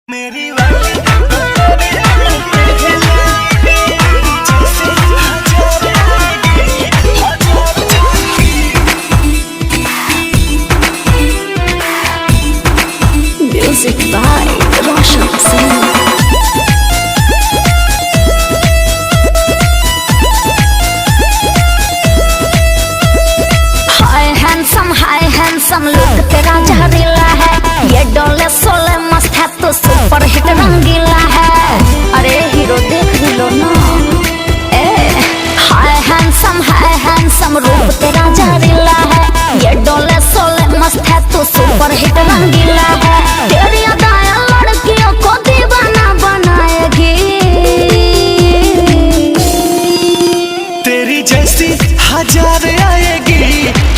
मेरी वाली Music by Roshan Singh. Hi handsome look तेरा जहरीला है, ये डोले सोले मस्त है तो सुपर हिट रंगीला है। अरे हीरो देख भी लो ना। हाय हैंडसम रूप तेरा जहरीला है, ये डोले सोले मस्त है तो सुपर हिट रंगीला है। तेरी अदाएं लड़कियों को दीवाना बनाएगी, तेरी जैसी हजार आएगी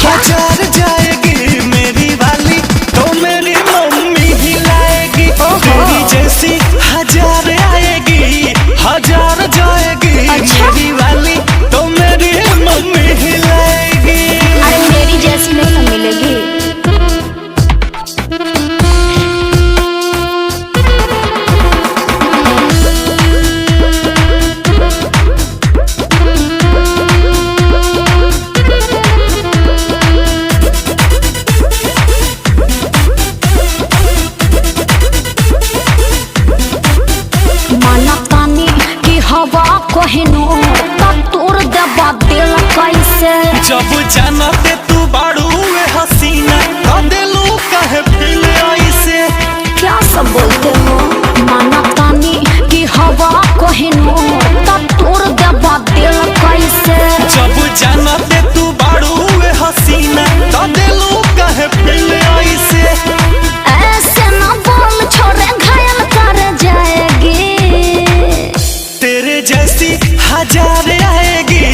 हजार जाएगी। मेरी वाली तो मेरी मम्मी ही लाएगी। तेरी जैसी हजार आएगी हजार जाएगी। मेरी वाली तो मेरी मम्मी ही लाएगी। अरे मेरी जैसी नहीं ना मिलेगी। कोहिनो तब तोड़ दबा दिल कैसे। जब जानते तू बाड़ू वे हसीना तो दिलू कहे फिर ऐसे। क्या सब बोलते हो, माना तानी की हवा कोहिनो तब तोड़ दबा दिल कैसे। जब जानते तू बाड़ू वे हसीना तो दिलू कहे फिर ऐसे। ऐसे ना बोल छोरे घायल कर जाएगी। तेरे जैसी हजार आएगी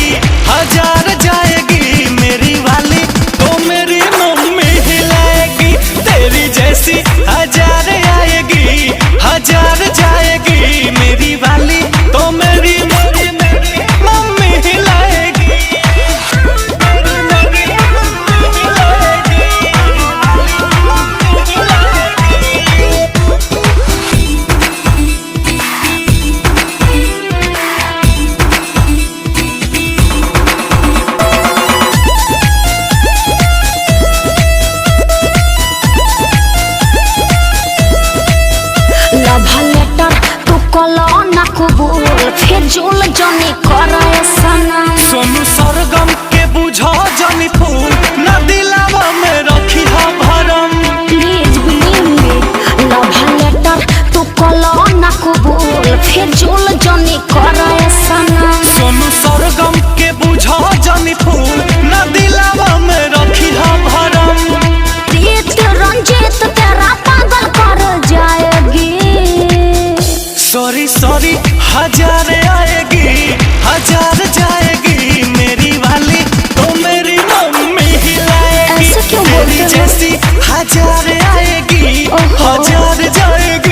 हजार जाएगी। मेरी वाली तो मेरी मम्मी हिलाएगी। तेरी जैसी हजार आएगी हजार जाएगी। मेरी वाली तो मेरी मम्मी हिलाएगी। फिजूल जनी करे सनम। सोनू सरगम के बुझा जनी फूल न दिलावा में रखी हा भरम। Please believe me, love letter तू कलो ना कबूल। फिजूल जनी करे सनम। सोनू सरगम के बुझा जनी फूल न दिलावा में रखी हा भरम। प्रीत रंजीत तेरा पागल कर जाएगी। सॉरी सॉरी हजार आएगी हजार जाएगी। मेरी वाली तो मेरी मम्मी ही लाएगी। ऐसे क्यों बोलते हो? तेरी जैसी हजार आएगी हजार जाएगी।